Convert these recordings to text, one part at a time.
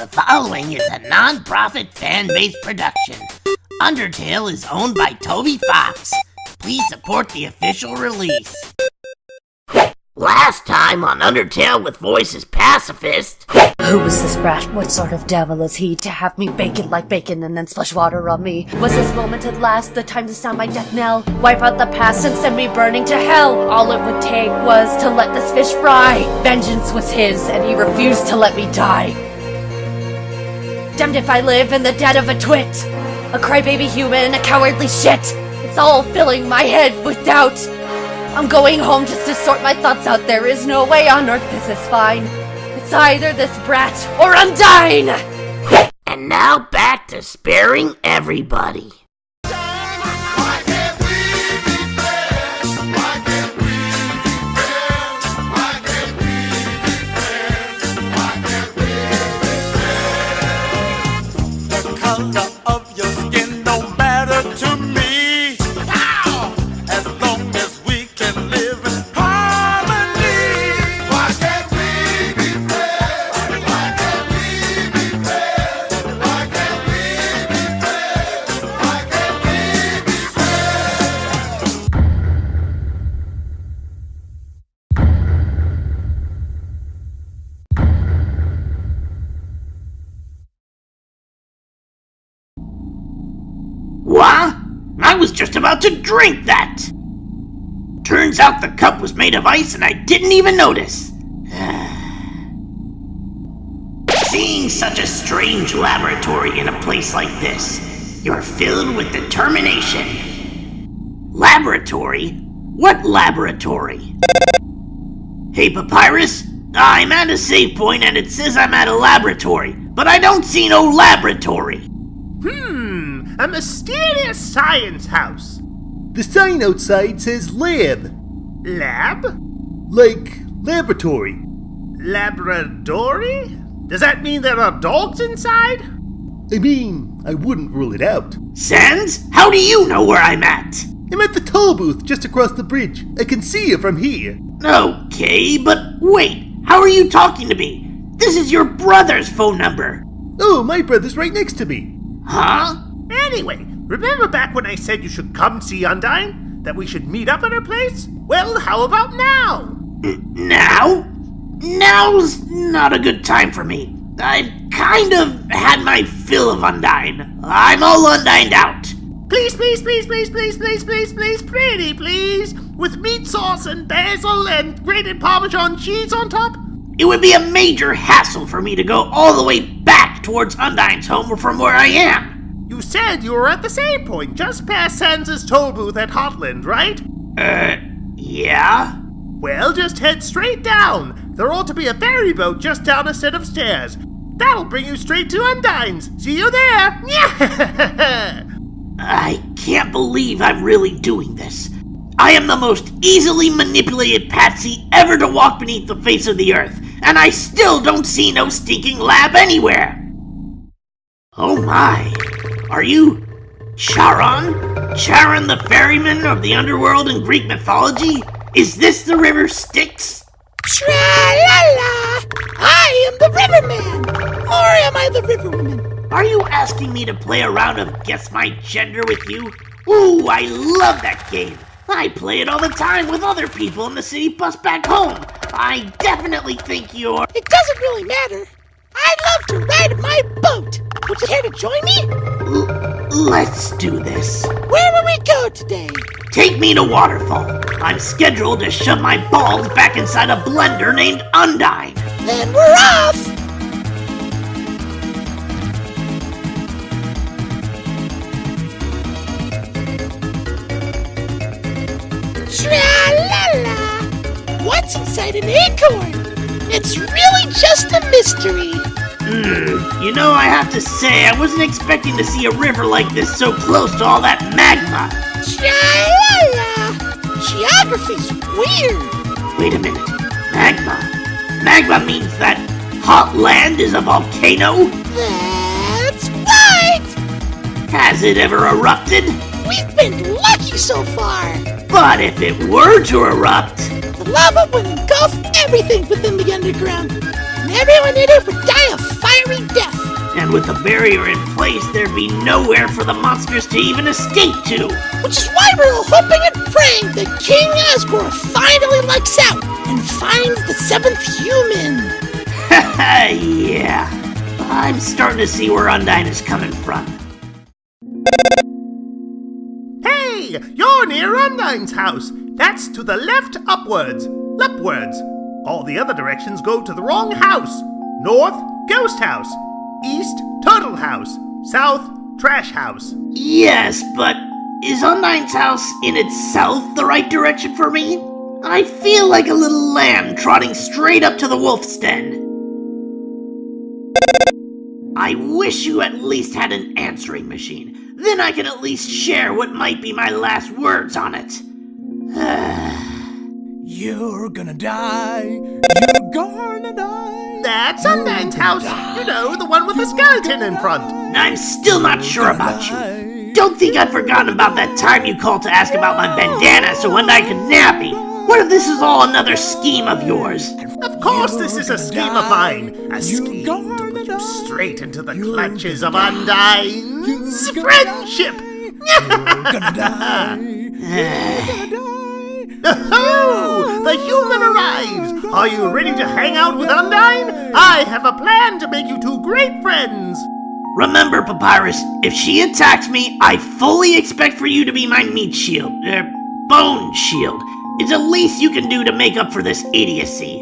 The following is a non-profit fan-based production. Undertale is owned by Toby Fox. Please support the official release. Last time on Undertale with voices Pacifist. Who was this brat? What sort of devil is he to have me bacon like bacon and then splash water on me? Was this moment at last the time to sound my death knell? Wipe out the past and send me burning to hell? All it would take was to let this fish fry. Vengeance was his and he refused to let me die. Damned if I live in the dead of a twit. A crybaby human, a cowardly shit. It's all filling my head with doubt. I'm going home just to sort my thoughts out. There is no way on earth this is fine. It's either this brat or I'm dying! And now back to sparing everybody. The color of your skin don't matter to me. As long as we can live in harmony. Why can't we be friends? Why can't we be friends? Why can't we be friends? Why can't we be What? I was just about to drink that! Turns out the cup was made of ice and I didn't even notice. Seeing such a strange laboratory in a place like this, you're filled with determination. Laboratory? What laboratory? Hey Papyrus, I'm at a save point and it says I'm at a laboratory, but I don't see no laboratory. A mysterious science house. The sign outside says lab. Lab? Like laboratory. Laboratory? Does that mean there are dogs inside? I mean, I wouldn't rule it out. Sans, how do you know where I'm at? I'm at the toll booth just across the bridge. I can see you from here. Okay, but wait, how are you talking to me? This is your brother's phone number. Oh, my brother's right next to me. Huh? Anyway, remember back when I said you should come see Undyne? That we should meet up at her place? Well, how about now? Now? Now's not a good time for me. I've kind of had my fill of Undyne. I'm all Undyned out. Please, please, please, please, please, please, please, please, pretty please, with meat sauce and basil and grated Parmesan cheese on top? It would be a major hassle for me to go all the way back towards Undyne's home from where I am. You said you were at the same point, just past Sans' toll booth at Hotland, right? Yeah? Well, just head straight down. There ought to be a ferry boat just down a set of stairs. That'll bring you straight to Undyne's. See you there! I can't believe I'm really doing this. I am the most easily manipulated patsy ever to walk beneath the face of the earth, and I still don't see no stinking lab anywhere. Oh my. Are you Charon? Charon the ferryman of the underworld in Greek mythology? Is this the river Styx? Tra-la-la! I am the Riverman! Or am I the Riverwoman? Are you asking me to play a round of Guess My Gender with you? Ooh, I love that game! I play it all the time with other people in the city bus back home. I definitely think you're... It doesn't really matter. I'd love to ride my boat. Would you care to join me? Let's do this. Where will we go today? Take me to Waterfall. I'm scheduled to shove my balls back inside a blender named Undyne. Then we're off! Tra-la-la! What's inside an acorn? It's really just a mystery. You know, I have to say, I wasn't expecting to see a river like this so close to all that magma. Tra-la-la! Geography's weird. Wait a minute. Magma? Magma means that hot land is a volcano? That's right! Has it ever erupted? We've been lucky so far. But if it were to erupt... The lava would engulf everything within the underground, and everyone in it would die a fiery death. with the barrier in place, there'd be nowhere for the monsters to even escape to. Which is why we're all hoping and praying that King Asgore finally lucks out and finds the 7th human. Yeah, I'm starting to see where Undyne is coming from. Hey, you're near Undyne's house. That's to the left upwards. All the other directions go to the wrong house. North, ghost house. East, turtle house. South, trash house. Yes, but is Undyne's house in itself the right direction for me? I feel like a little lamb trotting straight up to the wolf's den. I wish you at least had an answering machine. Then I could at least share what might be my last words on it. You're gonna die. You're gonna die. That's Undyne's house. You know, the one with the skeleton in front. I'm still not sure about you. Don't think I've forgotten about that time you called to ask about my bandana so Undyne could nab me. What if this is all another scheme of yours? Of course this is a scheme of mine. A scheme to put you straight into the clutches of Undyne's friendship. You're gonna die. Oh, the human arrives! Are you ready to hang out with Undyne? I have a plan to make you two great friends! Remember, Papyrus, if she attacks me, I fully expect for you to be my meat shield, bone shield. It's the least you can do to make up for this idiocy.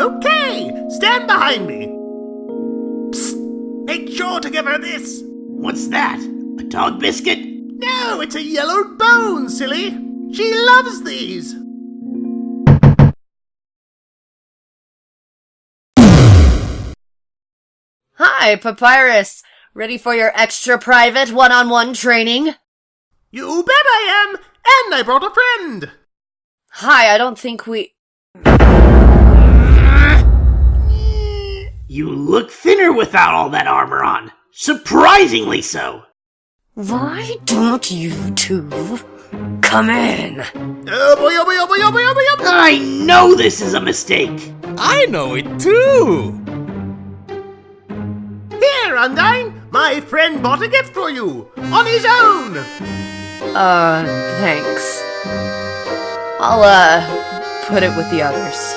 Okay, stand behind me. Psst, make sure to give her this. What's that? A dog biscuit? No, it's a yellow bone, silly. She loves these! Hi, Papyrus. Ready for your extra private one-on-one training? You bet I am! And I brought a friend! Hi, I don't think we... You look thinner without all that armor on. Surprisingly so. Why don't you two come in? Oh boy, oh boy, oh boy, oh boy, oh boy, oh boy! I know this is a mistake. I know it too. Here, Undyne! My friend bought a gift for you! On his own! Thanks. I'll, put it with the others.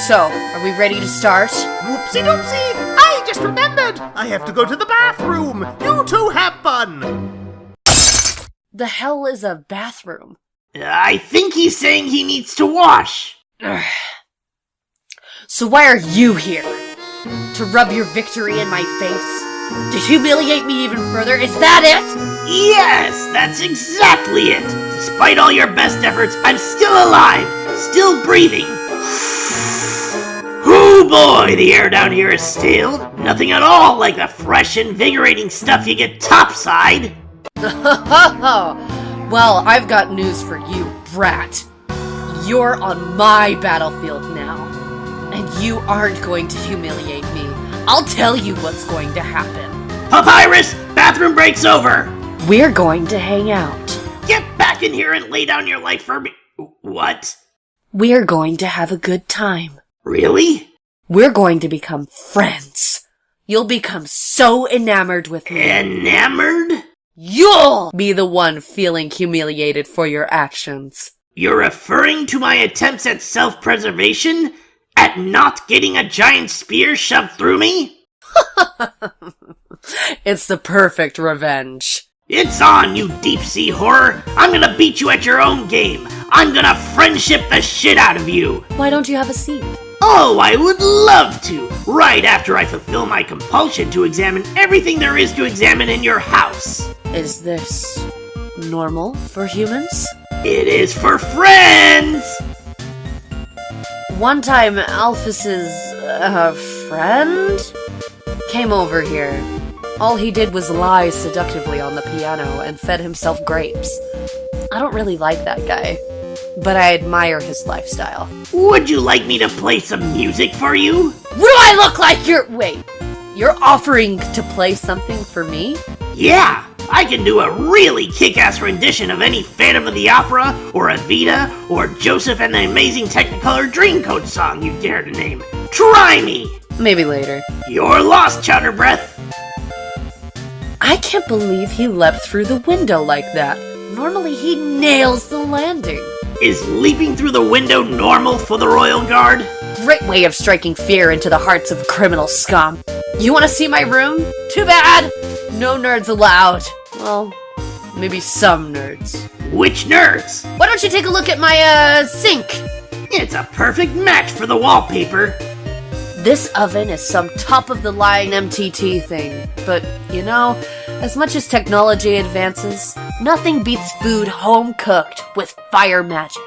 So, are we ready to start? Whoopsie doopsie! I just remembered! I have to go to the bathroom! You two have fun! The hell is a bathroom? I think he's saying he needs to wash. So why are you here? To rub your victory in my face? To humiliate me even further? Is that it? Yes, that's exactly it. Despite all your best efforts, I'm still alive, still breathing. Oh boy, the air down here is stale. Nothing at all like the fresh, invigorating stuff you get topside. Well, I've got news for you, brat. You're on my battlefield now. And you aren't going to humiliate me. I'll tell you what's going to happen. Papyrus, bathroom break's over. We're going to hang out. Get back in here and lay down your life for me. What? We're going to have a good time. Really? We're going to become friends. You'll become so enamored with me. Enamored? You'll be the one feeling humiliated for your actions. You're referring to my attempts at self-preservation? At not getting a giant spear shoved through me? It's the perfect revenge. It's on, you deep-sea horror! I'm gonna beat you at your own game! I'm gonna friendship the shit out of you! Why don't you have a seat? Oh, I would love to! Right after I fulfill my compulsion to examine everything there is to examine in your house! Is this normal for humans? It is for friends! One time, Alphys's, friend came over here. All he did was lie seductively on the piano and fed himself grapes. I don't really like that guy, but I admire his lifestyle. Would you like me to play some music for you? What do I look like? Wait, you're offering to play something for me? Yeah, I can do a really kick-ass rendition of any Phantom of the Opera, or Evita, or Joseph and the Amazing Technicolor Dreamcoat song you dare to name. Try me! Maybe later. You're lost, Chowder Breath! I can't believe he leapt through the window like that. Normally he nails the landing. Is leaping through the window normal for the Royal Guard? Great way of striking fear into the hearts of criminal scum. You want to see my room? Too bad! No nerds allowed. Well, maybe some nerds. Which nerds? Why don't you take a look at my, sink? It's a perfect match for the wallpaper. This oven is some top-of-the-line MTT thing, but, you know, as much as technology advances, nothing beats food home-cooked with fire magic.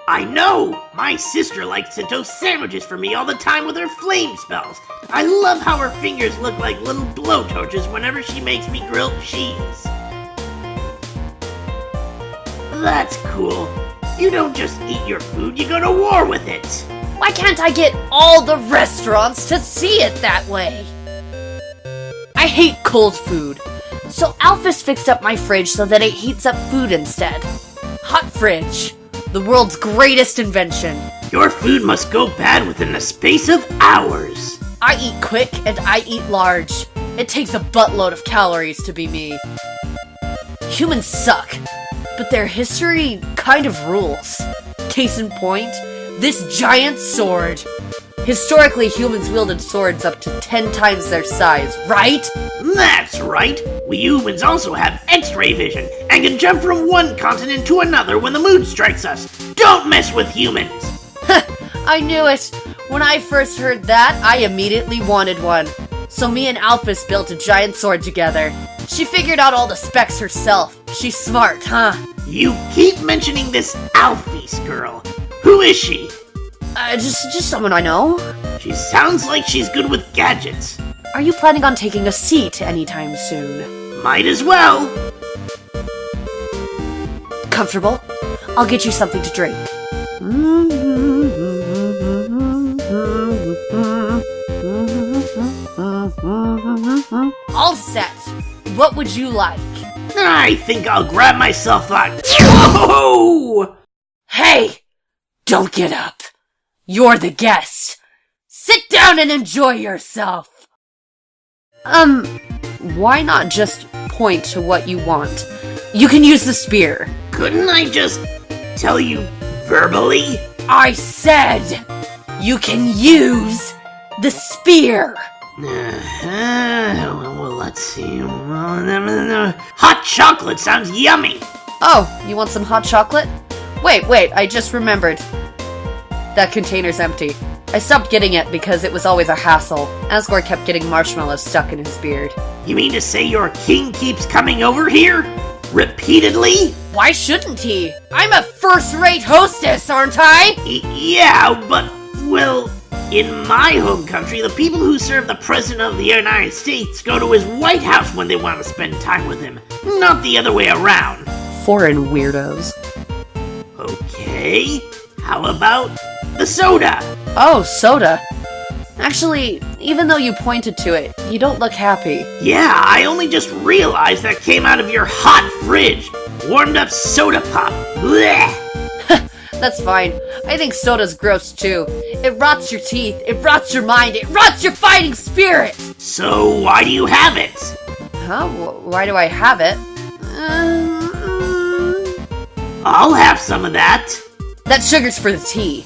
I know! My sister likes to toast sandwiches for me all the time with her flame spells. I love how her fingers look like little blowtorches whenever she makes me grilled cheese. That's cool. You don't just eat your food, you go to war with it. Why can't I get all the restaurants to see it that way? I hate cold food, so Alphys fixed up my fridge so that it heats up food instead. Hot fridge, the world's greatest invention. Your food must go bad within the space of hours. I eat quick and I eat large. It takes a buttload of calories to be me. Humans suck, but their history kind of rules. Case in point, this giant sword. Historically, humans wielded swords up to 10 times their size, right? That's right. We humans also have X-ray vision and can jump from one continent to another when the mood strikes us. Don't mess with humans. I knew it. When I first heard that, I immediately wanted one. So me and Alphys built a giant sword together. She figured out all the specs herself. She's smart, huh? You keep mentioning this Alphys girl. Who is she? Just someone I know. She sounds like she's good with gadgets. Are you planning on taking a seat anytime soon? Might as well. Comfortable? I'll get you something to drink. All set. What would you like? I think I'll grab myself a... Whoa! Hey! Don't get up. You're the guest. Sit down and enjoy yourself. Why not just point to what you want? You can use the spear. Couldn't I just tell you verbally? I said you can use the spear. Well, let's see. Hot chocolate sounds yummy. Oh, you want some hot chocolate? Wait, I just remembered. That container's empty. I stopped getting it because it was always a hassle. Asgore kept getting marshmallows stuck in his beard. You mean to say your king keeps coming over here? Repeatedly? Why shouldn't he? I'm a first-rate hostess, aren't I? Yeah, but, well, in my home country, the people who serve the President of the United States go to his White House when they want to spend time with him, not the other way around. Foreign weirdos. Okay, how about the soda? Oh, soda. Actually, even though you pointed to it, you don't look happy. Yeah, I only just realized that came out of your hot fridge. Warmed up soda pop. Blech. That's fine. I think soda's gross too. It rots your teeth, it rots your mind, it rots your fighting spirit! So why do you have it? Huh? Why do I have it? I'll have some of that. That sugar's for the tea.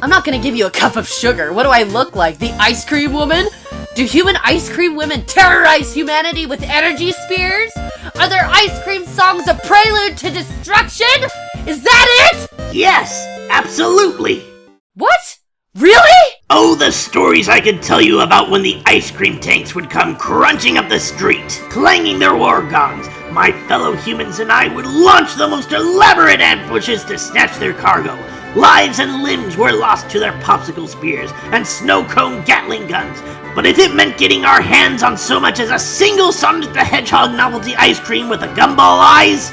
I'm not gonna give you a cup of sugar. What do I look like? The ice cream woman? Do human ice cream women terrorize humanity with energy spears? Are their ice cream songs a prelude to destruction? Is that it? Yes, absolutely. What? Really? Oh, the stories I could tell you about when the ice cream tanks would come crunching up the street, clanging their war gongs. My fellow humans and I would launch the most elaborate ambushes to snatch their cargo. Lives and limbs were lost to their popsicle spears and snow cone Gatling guns. But if it meant getting our hands on so much as a single Sonic the Hedgehog novelty ice cream with the gumball eyes,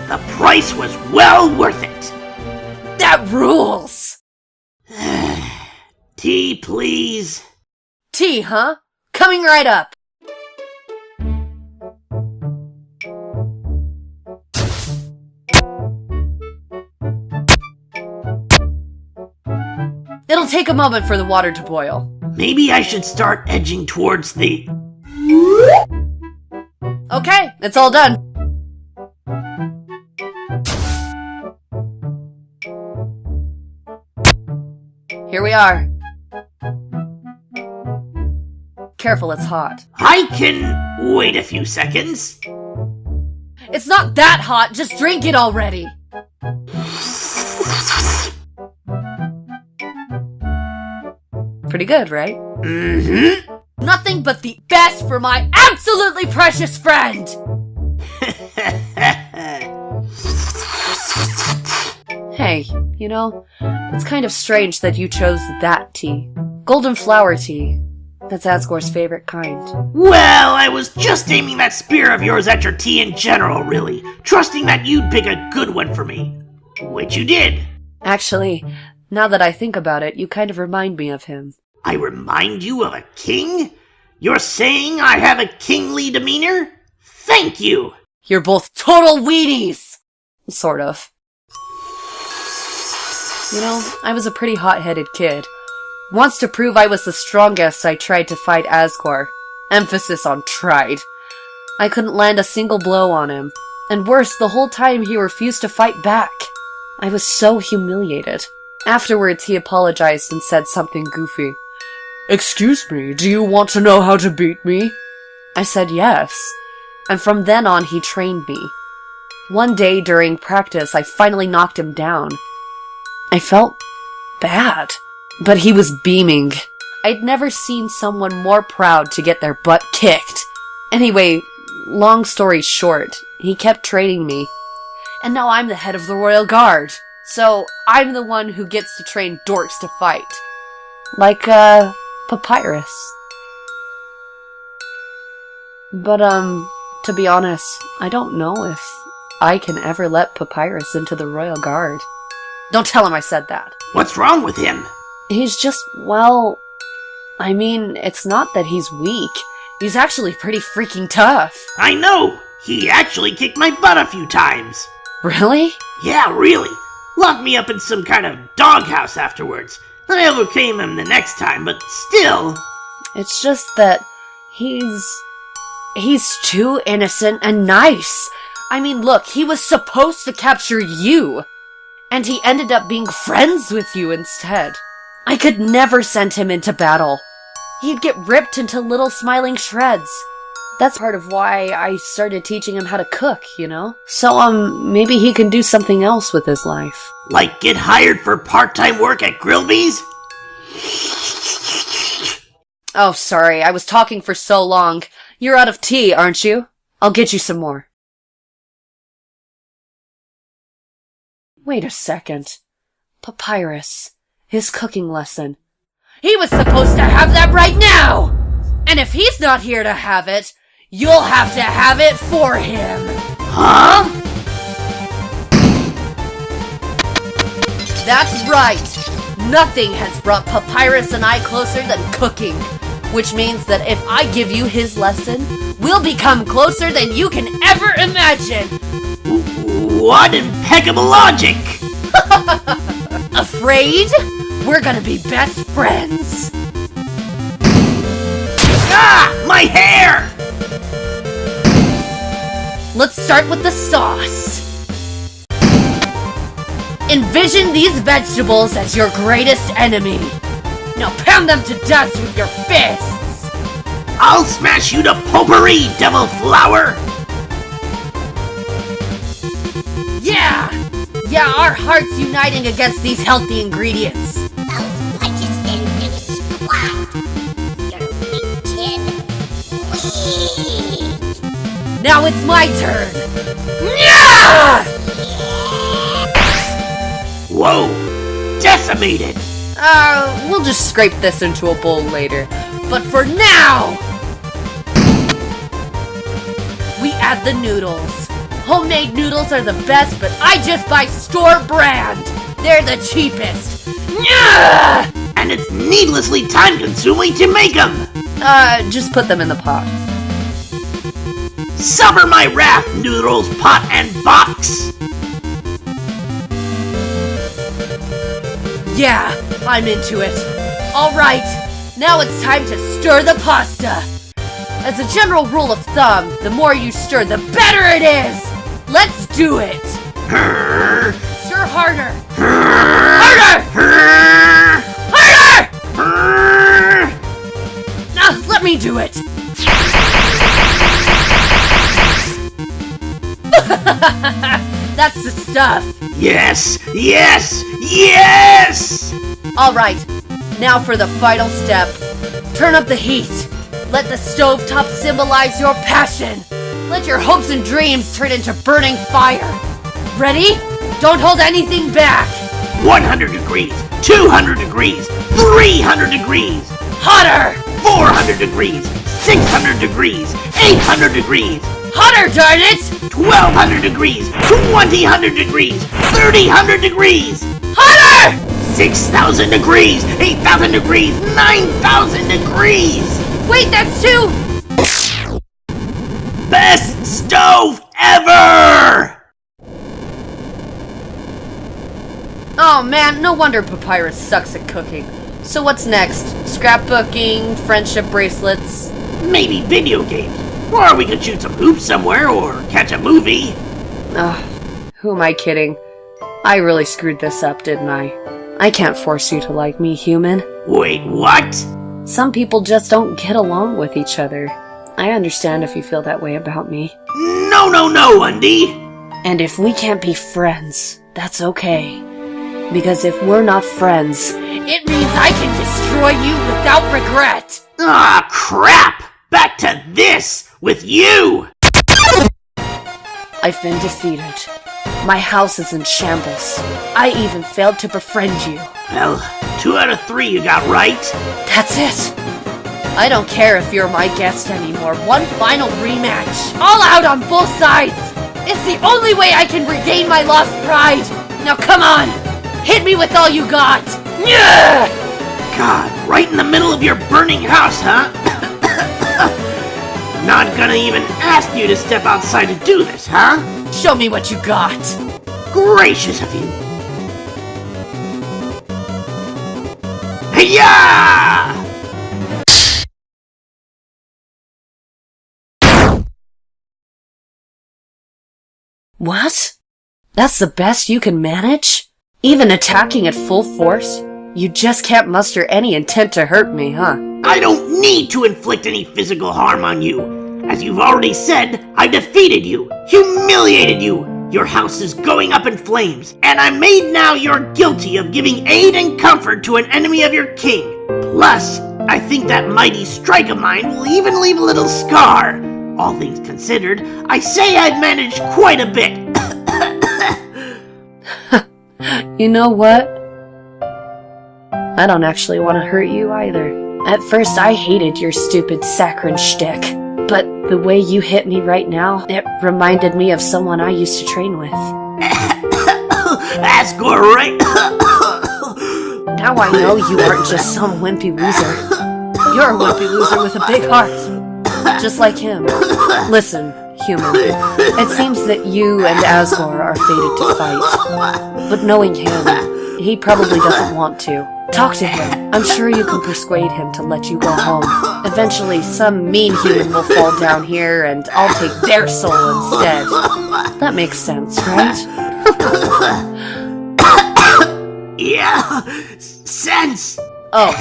the price was well worth it. That rules! Tea, please. Tea, huh? Coming right up. It'll take a moment for the water to boil. Maybe I should start edging towards the... Okay, it's all done. Here we are. Careful, it's hot. I can wait a few seconds. It's not that hot, just drink it already. Pretty good, right? Mm-hmm. Nothing but the best for my absolutely precious friend! Hey, you know, it's kind of strange that you chose that tea. Golden flower tea. That's Asgore's favorite kind. Well, I was just aiming that spear of yours at your tea in general, really. Trusting that you'd pick a good one for me. Which you did. Actually, now that I think about it, you kind of remind me of him. I remind you of a king? You're saying I have a kingly demeanor? Thank you! You're both total weenies! Sort of. You know, I was a pretty hot-headed kid. Once to prove I was the strongest, I tried to fight Asgore. Emphasis on tried. I couldn't land a single blow on him. And worse, the whole time he refused to fight back. I was so humiliated. Afterwards, he apologized and said something goofy. "Excuse me, do you want to know how to beat me?" I said yes. And from then on, he trained me. One day during practice, I finally knocked him down. I felt bad. But he was beaming. I'd never seen someone more proud to get their butt kicked. Anyway, long story short, he kept training me. And now I'm the head of the Royal Guard. So I'm the one who gets to train dorks to fight. Like, Papyrus. But, to be honest, I don't know if I can ever let Papyrus into the Royal Guard. Don't tell him I said that. What's wrong with him? He's just, well, I mean, it's not that he's weak. He's actually pretty freaking tough. I know! He actually kicked my butt a few times. Really? Yeah, really. Locked me up in some kind of doghouse afterwards. I overcame him the next time, but still... It's just that he's too innocent and nice. I mean, look, he was supposed to capture you. And he ended up being friends with you instead. I could never send him into battle. He'd get ripped into little smiling shreds. That's part of why I started teaching him how to cook, you know? So, maybe he can do something else with his life. Like get hired for part-time work at Grillby's? Oh, sorry, I was talking for so long. You're out of tea, aren't you? I'll get you some more. Wait a second. Papyrus. His cooking lesson. He was supposed to have that right now! And if he's not here to have it, you'll have to have it for him! Huh? That's right! Nothing has brought Papyrus and I closer than cooking. Which means that if I give you his lesson, we'll become closer than you can ever imagine! What impeccable logic! Afraid? We're gonna be best friends! Ah! My hair! Let's start with the sauce. Envision these vegetables as your greatest enemy. Now pound them to dust with your fists! I'll smash you to potpourri, devil flower! Yeah! Yeah, our hearts uniting against these healthy ingredients. Those punches didn't do squat. You're weak, kid. Weak. Now it's my turn. Yeah! Whoa! Decimated! We'll just scrape this into a bowl later. But for now, we add the noodles. Homemade noodles are the best, but I just buy store brand. They're the cheapest. Yeah! And it's needlessly time-consuming to make them! Just put them in the pot. Suffer my wrath, noodles, pot, and box! Yeah, I'm into it. Alright, now it's time to stir the pasta. As a general rule of thumb, the more you stir, the better it is! Let's do it! Stir harder! Harder! Harder! Now, let me do it! That's the stuff! Yes! Yes! Yes! Alright, now for the final step. Turn up the heat. Let the stovetop symbolize your passion. Let your hopes and dreams turn into burning fire. Ready? Don't hold anything back. 100 degrees, 200 degrees, 300 degrees, Hotter! 400 degrees, 600 degrees, 800 degrees, Hotter, darn it! 1200 degrees, 2000 degrees, 3000 degrees, Hotter! 6000 degrees, 8000 degrees, 9000 degrees. Wait, that's too... Best stove ever! Oh man, no wonder Papyrus sucks at cooking. So what's next? Scrapbooking, friendship bracelets? Maybe video games. Or we could shoot some hoops somewhere or catch a movie. Ugh, who am I kidding? I really screwed this up, didn't I? I can't force you to like me, human. Wait, what? Some people just don't get along with each other. I understand if you feel that way about me. No, Undy! And if we can't be friends, that's okay. Because if we're not friends, it means I can destroy you without regret! Ah, crap! Back to this with you! I've been defeated. My house is in shambles. I even failed to befriend you. Well, 2 out of 3 you got right. That's it! I don't care if you're my guest anymore. One final rematch. All out on both sides! It's the only way I can regain my lost pride! Now come on! Hit me with all you got! Yeah! God, right in the middle of your burning house, huh? Not gonna even ask you to step outside to do this, huh? Show me what you got! Gracious of you. Hey-ya! What? That's the best you can manage? Even attacking at full force? You just can't muster any intent to hurt me, huh? I don't need to inflict any physical harm on you. As you've already said, I defeated you, humiliated you. Your house is going up in flames, and I'm made now you're guilty of giving aid and comfort to an enemy of your king. Plus, I think that mighty strike of mine will even leave a little scar. All things considered, I say I've managed quite a bit. You know what? I don't actually want to hurt you either. At first I hated your stupid saccharine shtick, but the way you hit me right now, it reminded me of someone I used to train with. Asgore, right? Now I know you aren't just some wimpy loser. You're a wimpy loser with a big heart. Just like him. Listen, human. It seems that you and Asgore are fated to fight. But knowing him, he probably doesn't want to. Talk to him. I'm sure you can persuade him to let you go home. Eventually, some mean human will fall down here and I'll take their soul instead. That makes sense, right? Yeah, sense. Oh,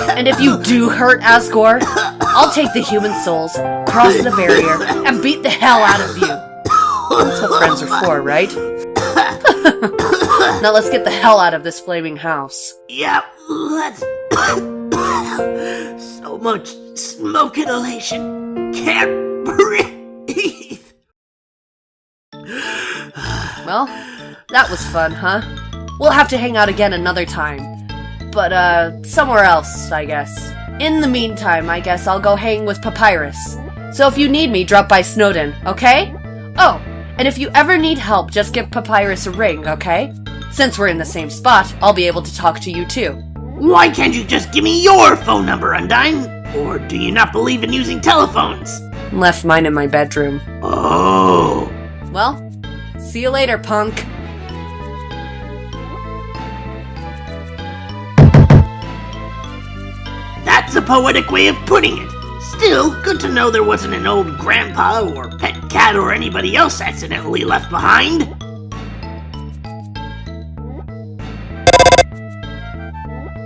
and if you do hurt Asgore, I'll take the human souls, cross the barrier, and beat the hell out of you. That's what friends are for, right? Now let's get the hell out of this flaming house. Yep, let's... So much smoke inhalation. Can't breathe. Well, that was fun, huh? We'll have to hang out again another time. But, somewhere else, I guess. In the meantime, I guess I'll go hang with Papyrus. So if you need me, drop by Snowden, okay? Oh, and if you ever need help, just give Papyrus a ring, okay? Since we're in the same spot, I'll be able to talk to you too. Why can't you just give me your phone number, Undyne? Or do you not believe in using telephones? Left mine in my bedroom. Oh. Well, see you later, punk. That's a poetic way of putting it. Still, good to know there wasn't an old grandpa or pet cat or anybody else accidentally left behind.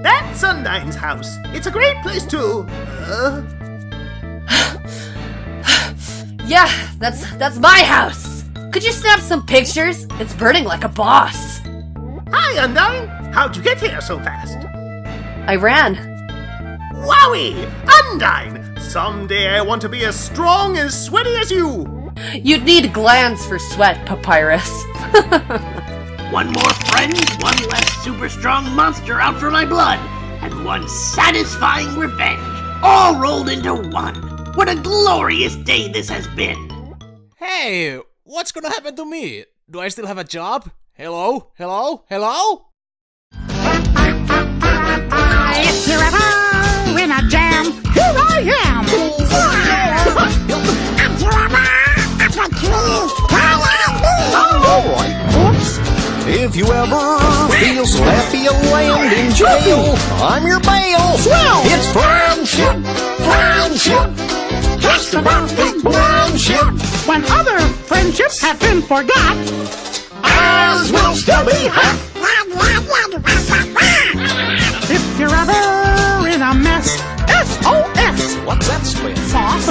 That's Undyne's house. It's a great place to, Yeah, that's my house. Could you snap some pictures? It's burning like a boss. Hi, Undyne! How'd you get here so fast? I ran. Wowie! Undyne! Someday I want to be as strong and sweaty as you! You'd need glands for sweat, Papyrus. One more friend, one less super strong monster out for my blood, and one satisfying revenge, all rolled into one. What a glorious day this has been! Hey, what's gonna happen to me? Do I still have a job? Hello? Hello? Hello? If you're ever in a jam, here I am. If you're ever at a tree, Alright, oops. If you ever feel so happy you land in jail, I'm your bail. It's friendship, friendship, just a perfect friendship. when other friendships have been forgot, Ours will still be hot. if you're ever in a mess, SOS. What's that spell? Sauce.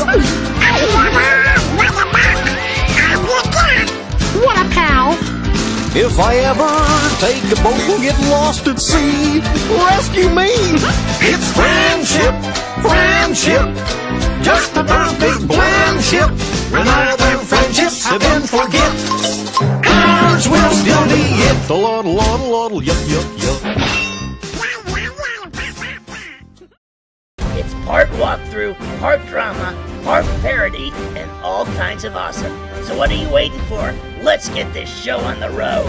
What a pal. If I ever take a boat and get lost at sea, rescue me. It's friendship, friendship, just a perfect friendship. When other friendships have been forget, ours will still be it. Lottle, yup, yup, yup. It's part walkthrough, part drama, part parody, and all kinds of awesome. So what are you waiting for? Let's get this show on the road.